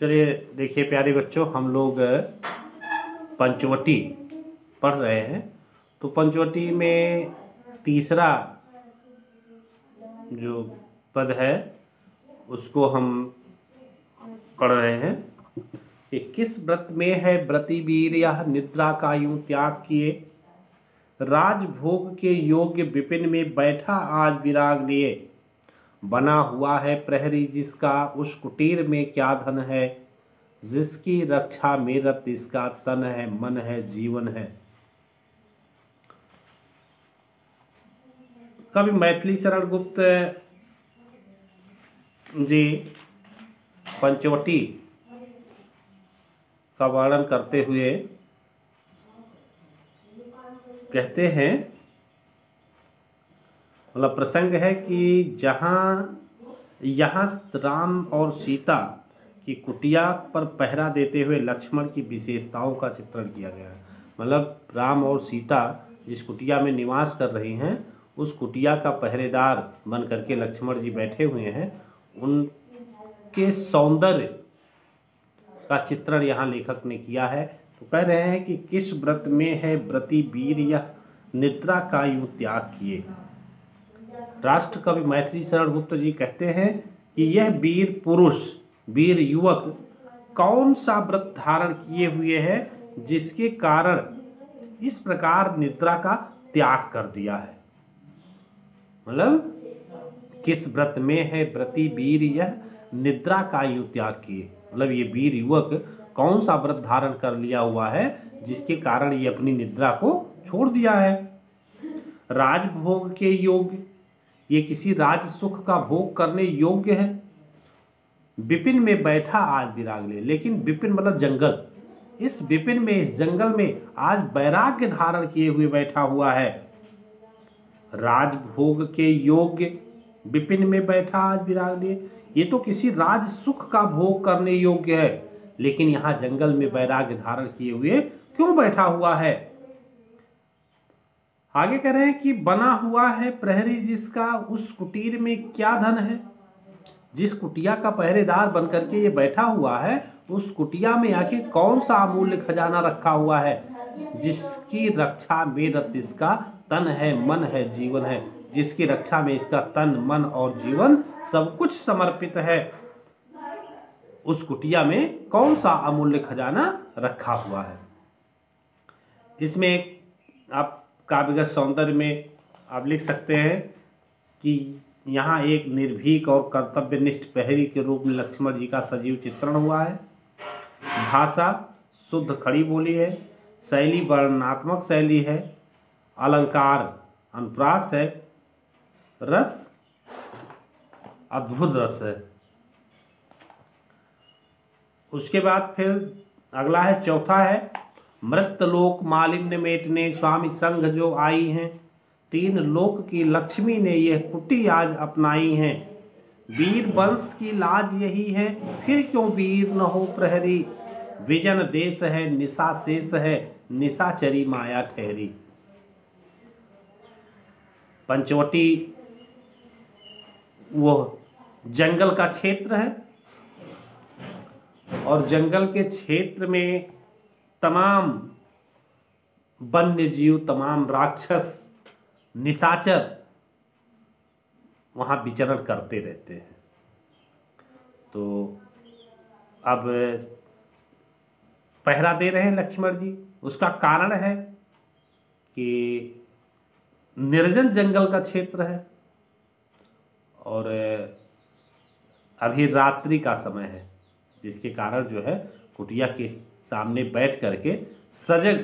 चलिए देखिए प्यारे बच्चों, हम लोग पंचवटी पढ़ रहे हैं। तो पंचवटी में तीसरा जो पद है उसको हम पढ़ रहे हैं कि किस व्रत में है व्रती वीर यह निद्रा का यूं त्याग किए, राजभोग के योग्य विपिन में बैठा आज विराग लिए, बना हुआ है प्रहरी जिसका उस कुटीर में क्या धन है, जिसकी रक्षा में रत इसका तन है मन है जीवन है। कवि मैथिली शरण गुप्त जी पंचवटी का वर्णन करते हुए कहते हैं, मतलब प्रसंग है कि यहाँ राम और सीता की कुटिया पर पहरा देते हुए लक्ष्मण की विशेषताओं का चित्रण किया गया है। मतलब राम और सीता जिस कुटिया में निवास कर रही हैं उस कुटिया का पहरेदार बन करके लक्ष्मण जी बैठे हुए हैं, उनके सौंदर्य का चित्रण यहाँ लेखक ने किया है। तो कह रहे हैं कि किस व्रत में है व्रती वीर यह निद्रा का यूं त्याग किए। राष्ट्र कवि मैथिली शरण गुप्त जी कहते हैं कि यह वीर पुरुष वीर युवक कौन सा व्रत धारण किए हुए है जिसके कारण इस प्रकार निद्रा का त्याग कर दिया है। मतलब किस व्रत में है व्रती वीर यह निद्रा का यूं त्याग किए, मतलब ये वीर युवक कौन सा व्रत धारण कर लिया हुआ है जिसके कारण ये अपनी निद्रा को छोड़ दिया है। राजभोग के योग्य, ये किसी राज सुख का भोग करने योग्य है। विपिन में बैठा आज विराग ले, लेकिन विपिन मतलब जंगल, इस विपिन में इस जंगल में आज वैराग्य धारण किए हुए बैठा हुआ है। राजभोग के योग्य विपिन में बैठा आज विराग लिए, ये तो किसी राज सुख का भोग करने योग्य है, लेकिन यहाँ जंगल में वैराग्य धारण किए हुए क्यों बैठा हुआ है। आगे कह रहे हैं कि बना हुआ है प्रहरी जिसका उस कुटीर में क्या धन है। जिस कुटिया का पहरेदार बनकर के ये बैठा हुआ है उस कुटिया में आखिर कौन सा अमूल्य खजाना रखा हुआ है, जिसकी रक्षा में रत इसका तन है मन है जीवन है, जिसकी रक्षा में इसका तन मन और जीवन सब कुछ समर्पित है। उस कुटिया में कौन सा अमूल्य खजाना रखा हुआ है। इसमें आप काव्यगत सौंदर्य में आप लिख सकते हैं कि यहाँ एक निर्भीक और कर्तव्यनिष्ठ प्रहरी के रूप में लक्ष्मण जी का सजीव चित्रण हुआ है। भाषा शुद्ध खड़ी बोली है, शैली वर्णनात्मक शैली है, अलंकार अनुप्रास है, रस अद्भुत रस है। उसके बाद फिर अगला है, चौथा है, मृतलोक मालिन्य मेटने स्वामी संघ जो आई हैं, तीन लोक की लक्ष्मी ने यह कुटी आज अपनाई हैं, वीर वंश की लाज यही है फिर क्यों वीर न हो प्रहरी, विजन देश है निशा शेष है निशाचरी माया ठहरी। पंचवटी वो जंगल का क्षेत्र है और जंगल के क्षेत्र में तमाम वन्य जीव, तमाम राक्षस, निशाचर वहाँ विचरण करते रहते हैं। तो अब पहरा दे रहे हैं लक्ष्मण जी, उसका कारण है कि निर्जन जंगल का क्षेत्र है और अभी रात्रि का समय है, जिसके कारण जो है कुटिया के सामने बैठ करके सजग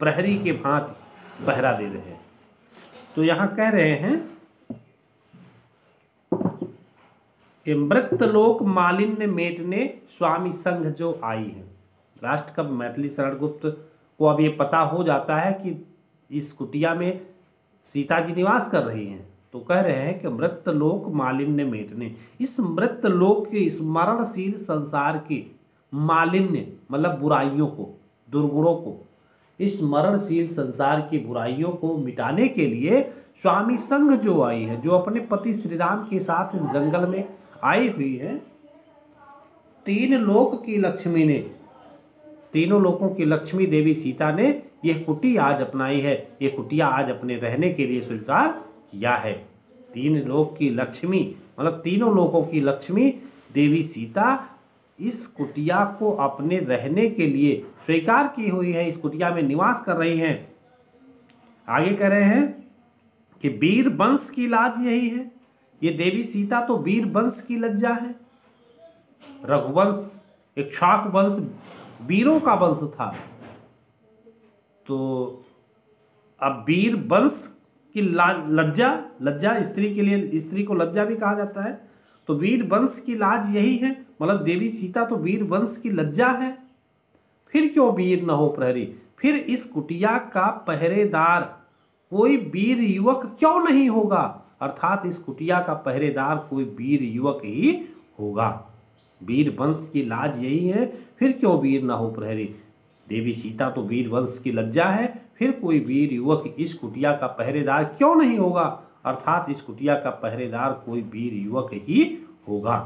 प्रहरी के भांति पहरा दे रहे हैं। तो यहाँ कह रहे हैं कि मृतलोक मालिन्य मेटने स्वामी संघ जो आई है। राष्ट्र कवि मैथिली शरण गुप्त को अब ये पता हो जाता है कि इस कुटिया में सीता जी निवास कर रही हैं, तो कह रहे हैं कि मृतलोक मालिन्य मेटने, इस मृतलोक के स्मरणशील संसार के मालिन्य मतलब बुराइयों को, दुर्गुणों को, इस मरणशील संसार की बुराइयों को मिटाने के लिए स्वामी संघ जो आई है, जो अपने पति श्री राम के साथ इस जंगल में आई हुई है, तीन लोक की लक्ष्मी ने, तीनों लोकों की लक्ष्मी देवी सीता ने यह कुटी आज अपनाई है, ये कुटिया आज अपने रहने के लिए स्वीकार किया है। तीन लोक की लक्ष्मी मतलब तीनों लोकों की लक्ष्मी देवी सीता इस कुटिया को अपने रहने के लिए स्वीकार की हुई है, इस कुटिया में निवास कर रही हैं। आगे कह रहे हैं कि वीर वंश की लाज यही है। ये देवी सीता तो वीर वंश की लज्जा है। रघुवंश इक्ष्वाकु वंश वीरों का वंश था, तो अब वीर वंश की लज्जा, लज्जा स्त्री के लिए, स्त्री को लज्जा भी कहा जाता है, तो वीर वंश की लाज यही है, मतलब देवी सीता तो वीर वंश की लज्जा है। फिर क्यों वीर न हो प्रहरी, फिर इस कुटिया का पहरेदार कोई वीर युवक क्यों नहीं होगा, अर्थात इस कुटिया का पहरेदार कोई वीर युवक ही होगा। वीर वंश की लाज यही है, फिर क्यों वीर न हो प्रहरी। देवी सीता तो वीर वंश की लज्जा है, फिर कोई वीर युवक इस कुटिया का पहरेदार क्यों नहीं होगा, अर्थात इस कुटिया का पहरेदार कोई वीर युवक ही होगा।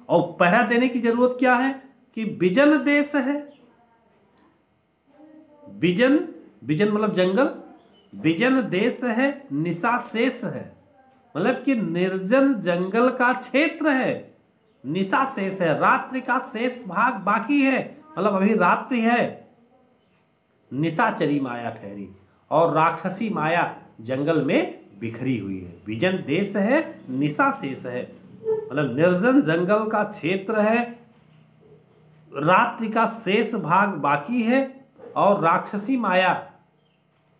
और पहरा देने की जरूरत क्या है कि विजन देश है। विजन, विजन मतलब जंगल, विजन देश है, निशा शेष है, मतलब कि निर्जन जंगल का क्षेत्र है। निशा शेष है, रात्रि का शेष भाग बाकी है, मतलब अभी रात्रि है। निशाचरी माया ठहरी और राक्षसी माया जंगल में बिखरी हुई है। विजन देश है, निशा शेष है, मतलब निर्जन जंगल का क्षेत्र है, रात्रि का शेष भाग बाकी है और राक्षसी माया,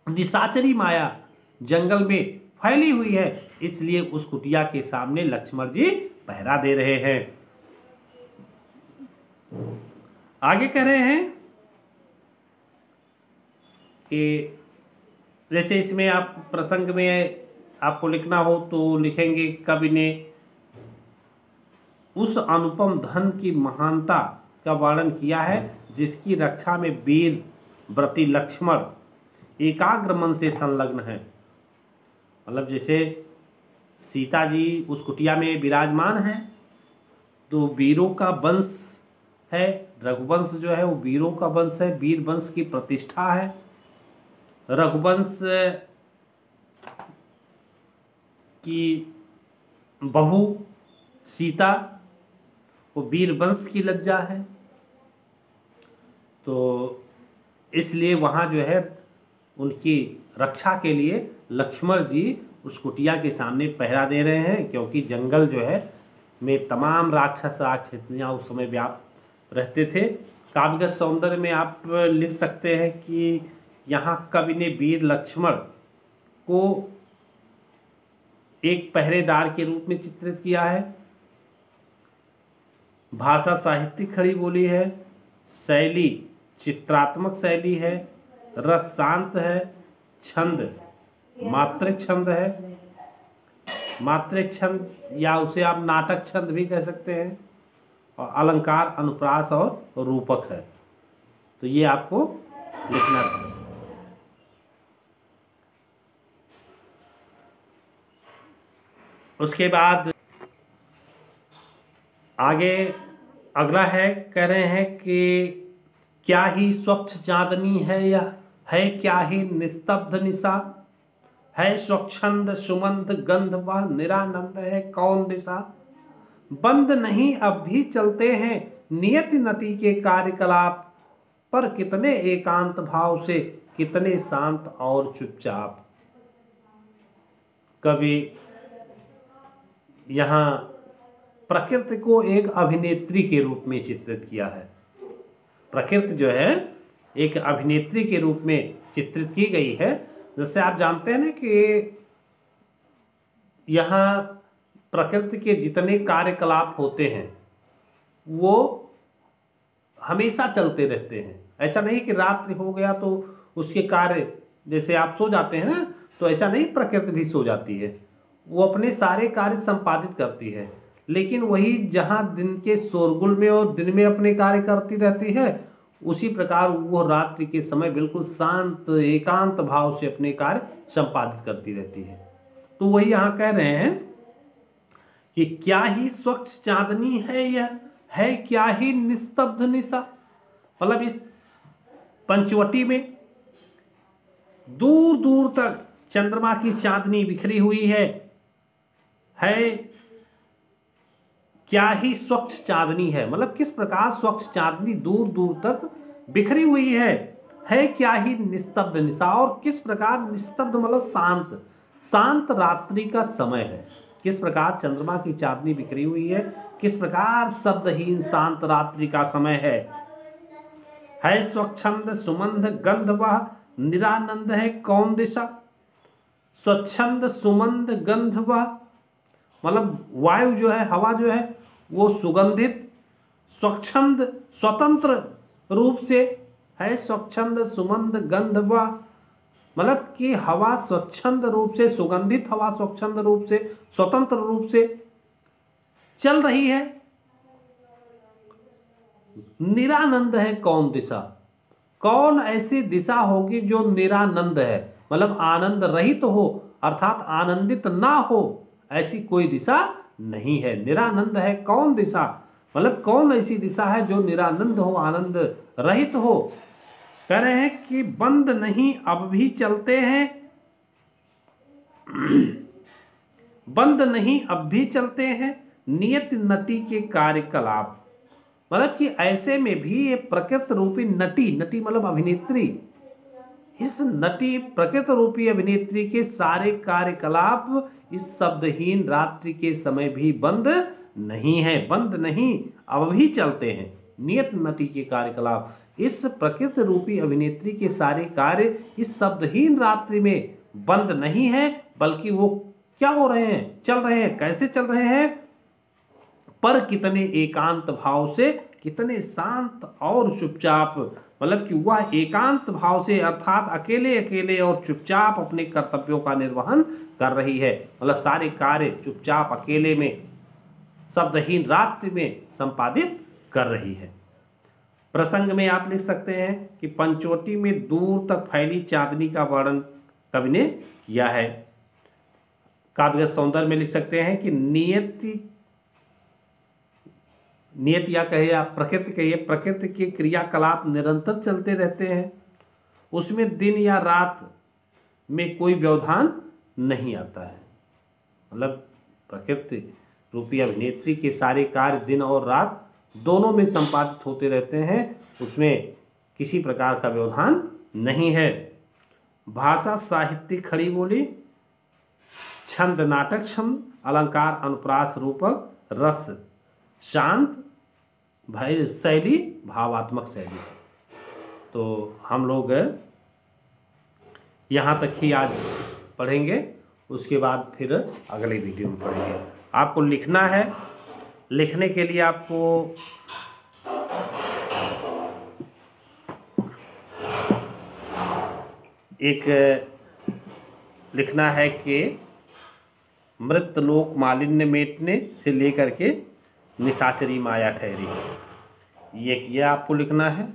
निशाचरी माया जंगल में फैली हुई है, इसलिए उस कुटिया के सामने लक्ष्मण जी पहरा दे रहे हैं। आगे कह रहे हैं कि जैसे इसमें आप प्रसंग में आपको लिखना हो तो लिखेंगे, कवि ने उस अनुपम धन की महानता का वर्णन किया है जिसकी रक्षा में वीर व्रती लक्ष्मण एकाग्र मन से संलग्न है। मतलब जैसे सीता जी उस कुटिया में विराजमान है तो वीरों का वंश है, रघुवंश जो है वो वीरों का वंश है, वीर वंश की प्रतिष्ठा है। रघुवंश की बहू सीता वो वीर वंश की लज्जा है, तो इसलिए वहाँ जो है उनकी रक्षा के लिए लक्ष्मण जी उस कुटिया के सामने पहरा दे रहे हैं, क्योंकि जंगल जो है में तमाम राक्षस राक्षसियाँ उस समय व्याप्त रहते थे। काव्यगत सौंदर्य में आप लिख सकते हैं कि यहाँ कवि ने वीर लक्ष्मण को एक पहरेदार के रूप में चित्रित किया है। भाषा साहित्यिक खड़ी बोली है, शैली चित्रात्मक शैली है, रस शांत है, छंद मात्रिक छंद है, मात्रिक छंद या उसे आप नाटक छंद भी कह सकते हैं, और अलंकार अनुप्रास और रूपक है। तो ये आपको लिखना है। उसके बाद आगे अगला है, कह रहे हैं कि क्या ही स्वच्छ चांदनी है यह, है क्या ही निस्तब्ध निशा, है स्वच्छंद सुमंत गंध वह निरानंद है कौन दिशा, बंद नहीं अब भी चलते हैं नियति नति के कार्यकलाप, पर कितने एकांत भाव से कितने शांत और चुपचाप। कवि यहाँ प्रकृति को एक अभिनेत्री के रूप में चित्रित किया है। प्रकृति जो है एक अभिनेत्री के रूप में चित्रित की गई है। जैसे आप जानते हैं ना कि यहाँ प्रकृति के जितने कार्यकलाप होते हैं वो हमेशा चलते रहते हैं। ऐसा नहीं कि रात्रि हो गया तो उसके कार्य, जैसे आप सो जाते हैं ना, तो ऐसा नहीं प्रकृति भी सो जाती है, वो अपने सारे कार्य संपादित करती है। लेकिन वही जहाँ दिन के शोरगुल में और दिन में अपने कार्य करती रहती है, उसी प्रकार वो रात्रि के समय बिल्कुल शांत एकांत भाव से अपने कार्य संपादित करती रहती है। तो वही यहाँ कह रहे हैं कि क्या ही स्वच्छ चांदनी है यह, है क्या ही निस्तब्ध निशा, मतलब इस पंचवटी में दूर दूर तक चंद्रमा की चांदनी बिखरी हुई है क्या ही स्वच्छ चांदनी है, मतलब किस प्रकार स्वच्छ चांदनी दूर दूर तक बिखरी हुई है क्या ही निस्तब्ध निशा, और किस प्रकार निस्तब्ध मतलब शांत शांत रात्रि का समय है, किस प्रकार चंद्रमा की चांदनी बिखरी हुई है, किस प्रकार शब्दहीन शांत रात्रि का समय है स्वच्छंद सुमंद गंध वह निरानंद है कौन दिशा, स्वच्छंद सुमंद गंध वह मतलब वायु जो है, हवा जो है वो सुगंधित स्वच्छंद स्वतंत्र रूप से है, स्वच्छंद सुमंद गंध वह मतलब कि हवा स्वच्छंद रूप से, सुगंधित हवा स्वच्छंद रूप से, स्वतंत्र रूप से चल रही है। निरानंद है कौन दिशा, कौन ऐसी दिशा होगी जो निरानंद है, मतलब आनंद रहित तो हो, अर्थात आनंदित ना हो, ऐसी कोई दिशा नहीं है। निरानंद है कौन दिशा, मतलब कौन ऐसी दिशा है जो निरानंद हो, आनंद रहित हो। कह रहे हैं कि बंद नहीं अब भी चलते हैं बंद नहीं अब भी चलते हैं नियत नटी के कार्यकलाप, मतलब कि ऐसे में भी ये प्रकृति रूपी नटी, नटी मतलब अभिनेत्री, इस नटी प्रकृति रूपी अभिनेत्री के सारे कार्यकलाप इस शब्दहीन रात्रि के समय भी बंद नहीं है, बंद नहीं अब भी चलते हैं। नियत नटी के कार्यकलाप, इस प्रकृति रूपी अभिनेत्री के सारे कार्य इस शब्दहीन रात्रि में बंद नहीं है, बल्कि वो क्या हो रहे हैं, चल रहे हैं। कैसे चल रहे हैं, पर कितने एकांत भाव से, कितने शांत और चुपचाप, मतलब कि वह एकांत भाव से अर्थात अकेले अकेले और चुपचाप अपने कर्तव्यों का निर्वहन कर रही है, मतलब सारे कार्य चुपचाप अकेले में शब्दहीन रात्रि में संपादित कर रही है। प्रसंग में आप लिख सकते हैं कि पंचवटी में दूर तक फैली चांदनी का वर्णन कवि ने किया है। काव्यगत सौंदर्य में लिख सकते हैं कि नियत या कहे या प्रकृति कहिए, प्रकृति के क्रियाकलाप निरंतर चलते रहते हैं, उसमें दिन या रात में कोई व्यवधान नहीं आता है, मतलब प्रकृति रूपी अभिनेत्री के सारे कार्य दिन और रात दोनों में संपादित होते रहते हैं, उसमें किसी प्रकार का व्यवधान नहीं है। भाषा साहित्य खड़ी बोली, छंद नाटक छंद, अलंकार अनुप्रास रूपक, रस शांत, भाई शैली भावात्मक शैली। तो हम लोग यहाँ तक ही आज पढ़ेंगे, उसके बाद फिर अगले वीडियो में पढ़ेंगे। आपको लिखना है, लिखने के लिए आपको एक लिखना है कि मृतलोक मालिन्य मेटने से लेकर के निशाचरी माया ठहरी, ये आपको लिखना है,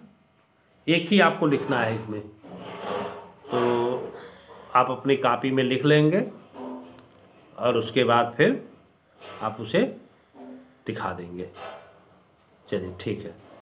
एक ही आपको लिखना है इसमें। तो आप अपनी कॉपी में लिख लेंगे और उसके बाद फिर आप उसे दिखा देंगे। चलिए ठीक है।